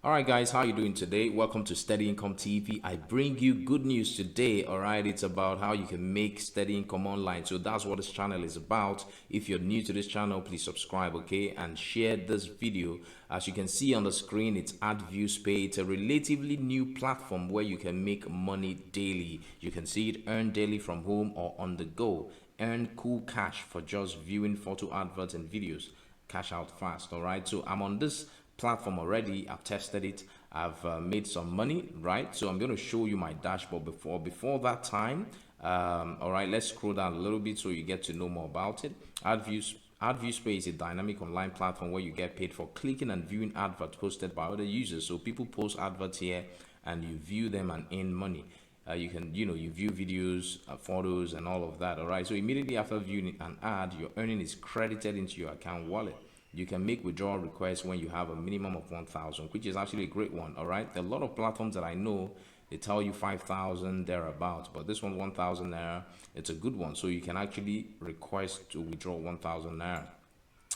All right, guys, how you doing today? Welcome to Steady Income TV. I bring you good news today. All right, it's about how you can make steady income online. So that's what this channel is about. If you're new to this channel, please subscribe, okay, and share this video. As you can see on the screen, it's AdViewsPay. It's a relatively new platform where you can make money daily. You can see it earn daily from home or on the go. Earn cool cash for just viewing photo adverts and videos. Cash out fast. All right, so I'm on this platform already. I've tested it. I've made some money, right? So I'm going to show you my dashboard before that time. All right, let's scroll down a little bit so you get to know more about it. AdViewsPay is a dynamic online platform where you get paid for clicking and viewing adverts posted by other users. So people post adverts here and you view them and earn money. You can, you view videos, photos, and all of that. All right, so immediately after viewing an ad, your earning is credited into your account wallet. You can make withdrawal requests when you have a minimum of 1,000, which is actually a great one. All right, there are a lot of platforms that I know, they tell you 5,000 thereabouts, but this one 1,000 naira, it's a good one. So you can actually request to withdraw 1,000 naira.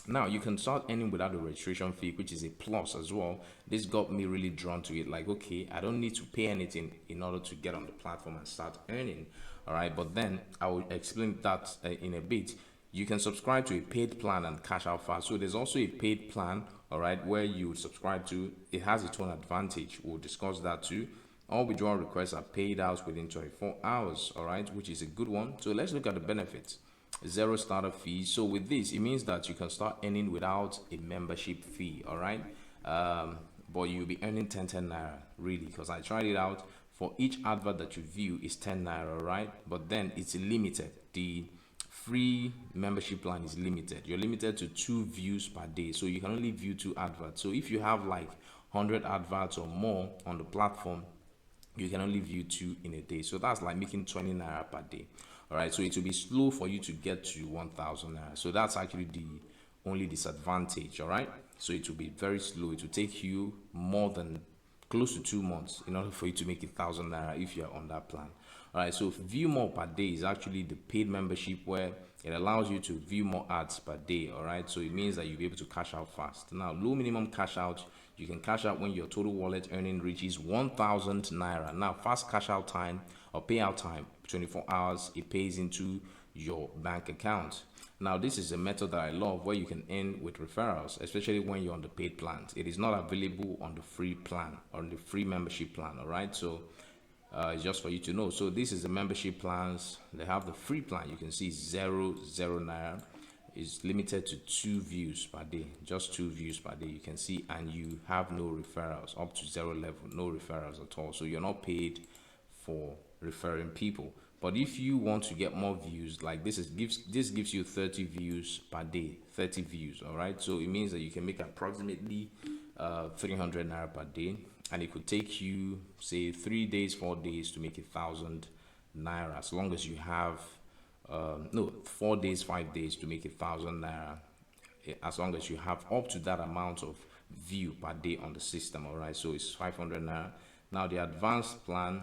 Now you can start earning without a registration fee, which is a plus as well. This got me really drawn to it. Like, okay, I don't need to pay anything in order to get on the platform and start earning. All right, but then I will explain that in a bit. You can subscribe to a paid plan and cash out fast. So there's also a paid plan, all right, where you subscribe to. It has its own advantage. We'll discuss that too. All withdrawal requests are paid out within 24 hours, all right, which is a good one. So let's look at the benefits. Zero startup fee. So with this, it means that you can start earning without a membership fee, all right. But you'll be earning 10 naira, really, because I tried it out. For each advert that you view is 10 naira, right? But then it's limited. The free membership plan is limited. You're limited to 2 views per day, so you can only view 2 adverts. So if you have like 100 adverts or more on the platform, you can only view 2 in a day. So that's like making 20 naira per day. All right, so it will be slow for you to get to 1,000 naira. So that's actually the only disadvantage. All right, so it will be very slow. It will take you more than close to 2 months in order for you to make 1,000 naira if you're on that plan. All right, so view more per day is actually the paid membership where it allows you to view more ads per day. All right, so it means that you'll be able to cash out fast. Now, low minimum cash out, you can cash out when your total wallet earning reaches 1,000 naira. Now, fast cash out time or payout time, 24 hours, it pays into your bank account. Now, this is a method that I love where you can earn with referrals, especially when you're on the paid plans. It is not available on the free plan or on the free membership plan. All right, so it's just for you to know. So this is the membership plans. They have the free plan. You can see 0 naira is limited to 2 views per day, just 2 views per day. You can see, and you have no referrals up to 0 level, no referrals at all. So you're not paid for referring people. But if you want to get more views, like this gives you 30 views per day, 30 views. All right, so it means that you can make approximately 300 naira per day, and it could take you say 3 days, 4 days to make 1,000 naira, as long as you have 4 days, 5 days to make 1,000 naira, as long as you have up to that amount of view per day on the system. All right, so it's 500 naira. Now the advanced plan,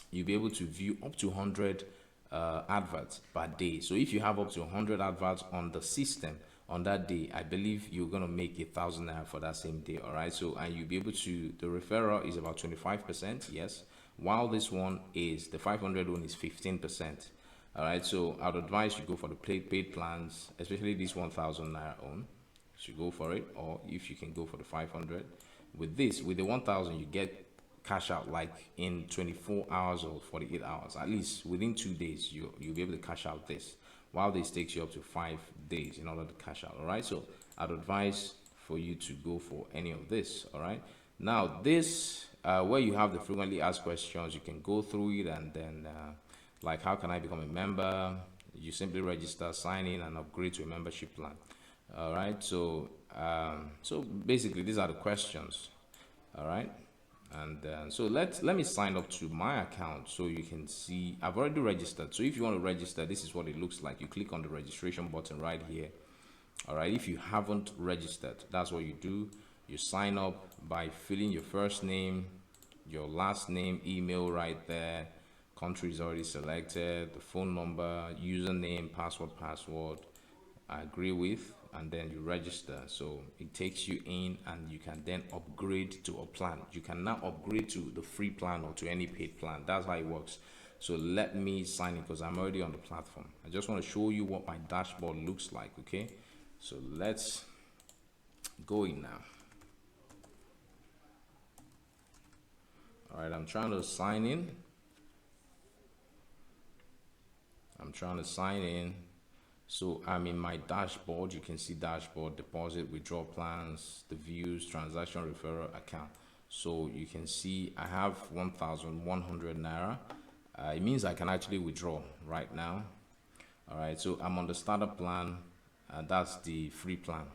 you'll be able to view up to 100 adverts per day. So if you have up to 100 adverts on the system on that day, I believe you're gonna make 1,000 naira for that same day. All right, so and you'll be able to, the referral is about 25%, yes, while this one is, the 500 one is 15%. All right, so I'd advise you go for the paid plans, especially this 1,000 naira on. You should go for it, or if you can go for the 500. With this, with the 1,000, you get cash out like in 24 hours or 48 hours, at least within 2 days. You'll be able to cash out this, while this takes you up to 5 days in order to cash out. All right, so I'd advise for you to go for any of this. All right, now this where you have the frequently asked questions, you can go through it, and then like, how can I become a member? You simply register, sign in, and upgrade to a membership plan. All right, so so basically these are the questions. All right, and so let me sign up to my account so you can see I've already registered. So if you want to register, this is what it looks like. You click on the registration button right here. All right, if you haven't registered, that's what you do. You sign up by filling your first name, your last name, email right there. Country is already selected, the phone number, username, password, I agree with. and then you register. So it takes you in, and you can then upgrade to a plan. You can now upgrade to the free plan or to any paid plan. That's how it works. So let me sign in because I'm already on the platform. I just want to show you what my dashboard looks like. Okay, so let's go in now. All right, I'm trying to sign in. So I'm in my dashboard. You can see dashboard, deposit, withdrawal plans, the views, transaction, referral, account. So you can see I have 1,100 naira. It means I can actually withdraw right now. All right, so I'm on the starter plan, and that's the free plan.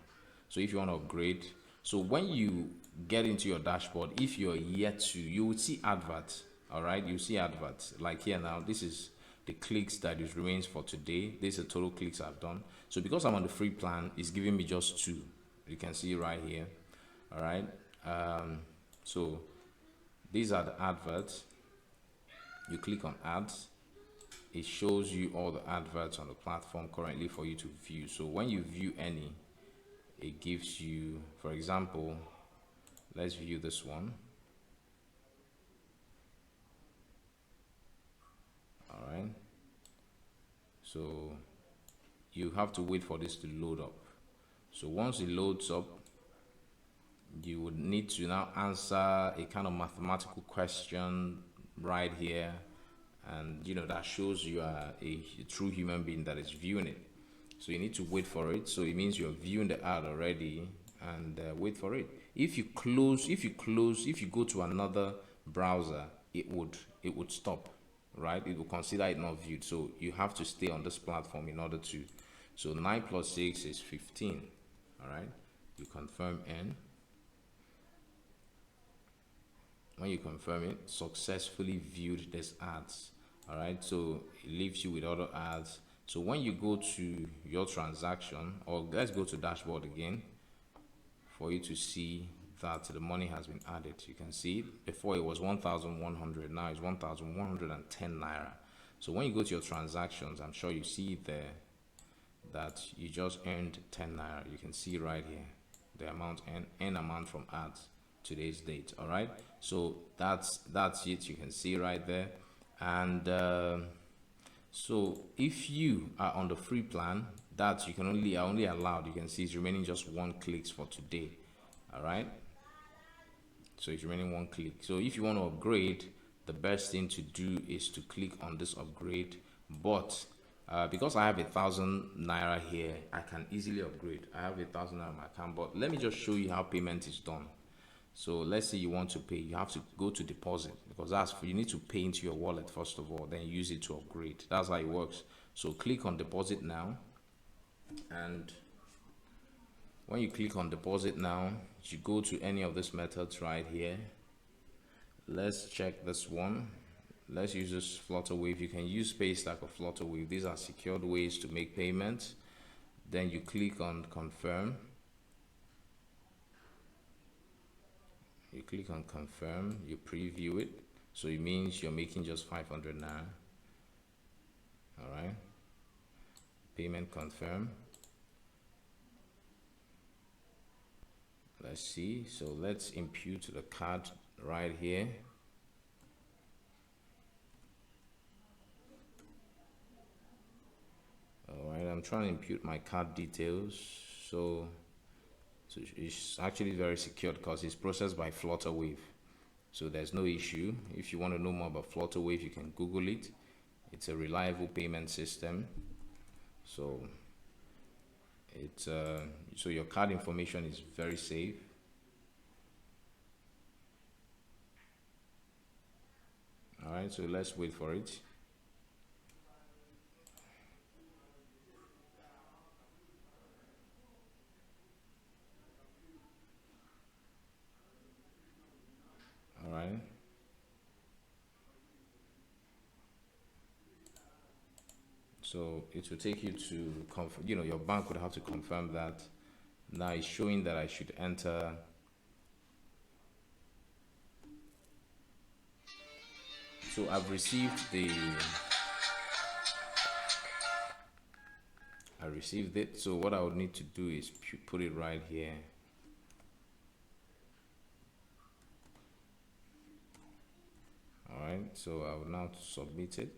So if you want to upgrade, so when you get into your dashboard, if you're yet to, you will see adverts. All right, you see adverts like here now. This is the clicks that it remains for today. This is the total clicks I've done. So because I'm on the free plan, it's giving me just 2. You can see right here. All right, so these are the adverts. You click on ads, it shows you all the adverts on the platform currently for you to view. So when you view any, it gives you, for example, let's view this one. All right, so you have to wait for this to load up. So once it loads up, you would need to now answer a kind of mathematical question right here, and that shows you are a true human being that is viewing it. So you need to wait for it. So it means you're viewing the ad already, and wait for it. If you go to another browser, it would stop, right? It will consider it not viewed. So you have to stay on this platform in order to. So 9 plus 6 is 15. All right, you confirm N. When you confirm it, successfully viewed this ads. All right, so it leaves you with other ads. So when you go to your transaction, or let's go to dashboard again for you to see that the money has been added. You can see before it was 1,100, now it's 1,110 naira. So when you go to your transactions, I'm sure you see there that you just earned 10 naira. You can see right here the amount, N amount from ads, today's date. All right, so that's it. You can see right there. And so if you are on the free plan, that you can only allowed, you can see it's remaining just 1 clicks for today. All right, so it's remaining 1 click. So if you want to upgrade, the best thing to do is to click on this upgrade. But because I have 1,000 naira here, I can easily upgrade. I have 1,000 naira in my account, but let me just show you how payment is done. So let's say you want to pay, you have to go to deposit, because you need to pay into your wallet first of all, then use it to upgrade. That's how it works. So click on deposit now, and when you click on deposit now, you go to any of these methods right here. Let's check this one. Let's use this Flutterwave. You can use Paystack or Flutterwave. These are secured ways to make payments. Then you click on confirm. You click on confirm, you preview it. So it means you're making just 500 naira. All right, payment confirm. Let's see. So let's impute the card right here. All right, I'm trying to impute my card details. So it's actually very secure because it's processed by Flutterwave. So there's no issue. If you want to know more about Flutterwave, you can Google it. It's a reliable payment system. So it's so your card information is very safe. All right, so let's wait for it. All right. So it will take you to confirm, your bank would have to confirm that. Now it's showing that I should enter. So I've received received it. So what I would need to do is put it right here. All right, so I will now submit it.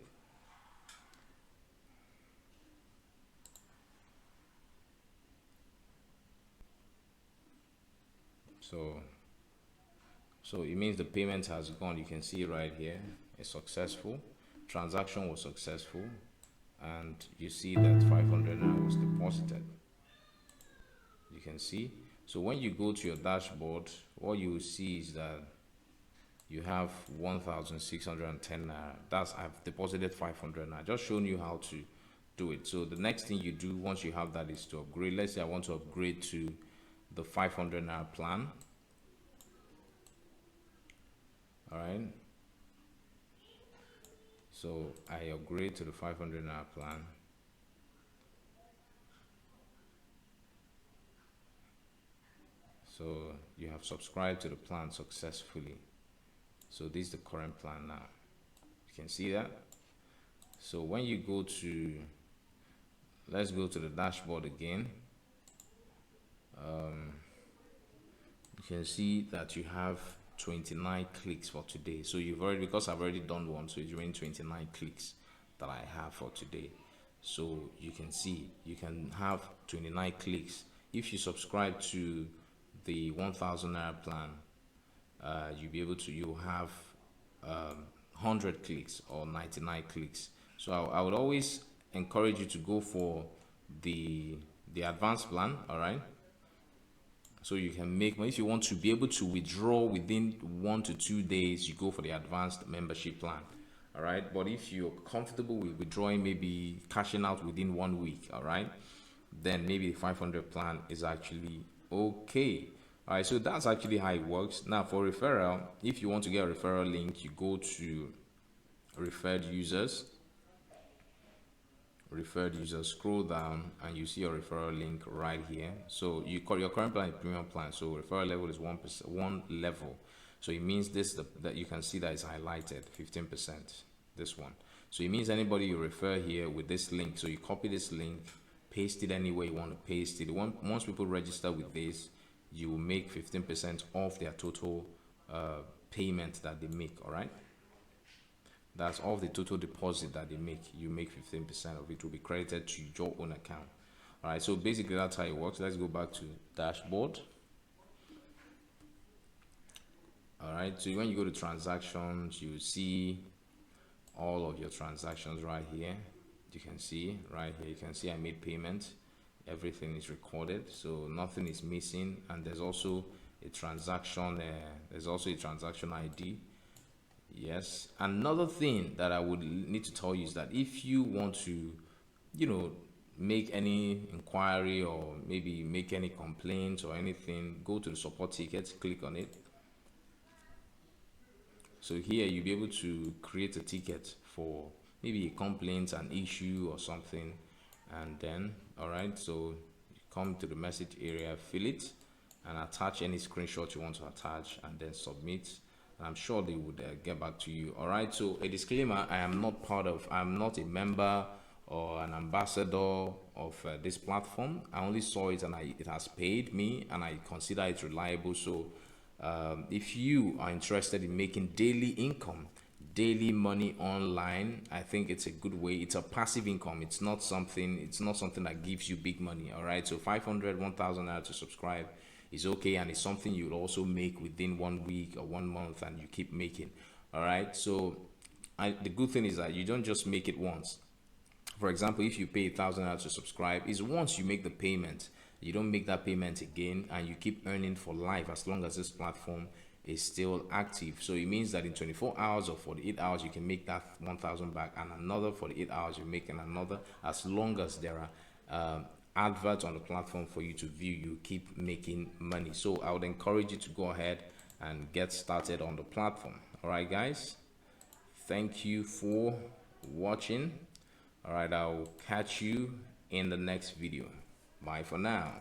So it means the payment has gone. You can see right here, it's successful. Transaction was successful, and you see that 500 now was deposited. You can see. So when you go to your dashboard, what you will see is that you have 1,610 naira. That's, I've deposited 500 naira. Just showing you how to do it. So the next thing you do once you have that is to upgrade. Let's say I want to upgrade to the 500 naira plan. All right, so I upgrade to the 500 naira plan. So you have subscribed to the plan successfully. So this is the current plan now. You can see that. So when you go to, let's go to the dashboard again. You can see that you have 29 clicks for today. So you've already, because I've already done one, so it's remaining 29 clicks that I have for today. So you can see you can have 29 clicks. If you subscribe to the 1,000 naira plan, you'll be able to, you'll have 100 clicks or 99 clicks. So I would always encourage you to go for the advanced plan. All right, so you can make money. If you want to be able to withdraw within 1 to 2 days, you go for the advanced membership plan. All right, but if you're comfortable with withdrawing, maybe cashing out within 1 week, all right, then maybe the 500 plan is actually okay. All right, so that's actually how it works. Now for referral, if you want to get a referral link, you go to referred users, scroll down and you see your referral link right here. So you call your current plan is premium plan, so referral level is 1%, 1 level. So it means this, that you can see that it's highlighted 15%, this one. So it means anybody you refer here with this link, so you copy this link, paste it any way you want to paste it. Once people register with this, you will make 15% off their total payment that they make. All right, that's all the total deposit that they make. You make 15% of it will be credited to your own account. All right, so basically that's how it works. Let's go back to dashboard. All right, so when you go to transactions, you see all of your transactions right here. You can see right here, you can see I made payment. Everything is recorded, so nothing is missing. And there's also a transaction, ID. Yes, another thing that I would need to tell you is that if you want to, make any inquiry or maybe make any complaints or anything, go to the support tickets, click on it. So here you'll be able to create a ticket for maybe a complaint, an issue or something. And then, all right, so you come to the message area, fill it and attach any screenshot you want to attach and then submit. And I'm sure they would get back to you. All right, so a disclaimer, I'm not a member or an ambassador of this platform. I only saw it and it has paid me and I consider it reliable. So if you are interested in making daily income, daily money online, I think it's a good way. It's a passive income. It's not something that gives you big money. All right, so 500, 1,000 naira to subscribe is okay, and it's something you'll also make within 1 week or 1 month, and you keep making. All right, so the good thing is that you don't just make it once. For example, if you pay 1,000 naira to subscribe, is once you make the payment, you don't make that payment again, and you keep earning for life as long as this platform is still active. So it means that in 24 hours or 48 hours, you can make that 1,000 back, and another 48 hours you make another, as long as there are adverts on the platform for you to view, you keep making money. So I would encourage you to go ahead and get started on the platform. All right, guys, thank you for watching. All right, I'll catch you in the next video. Bye for now.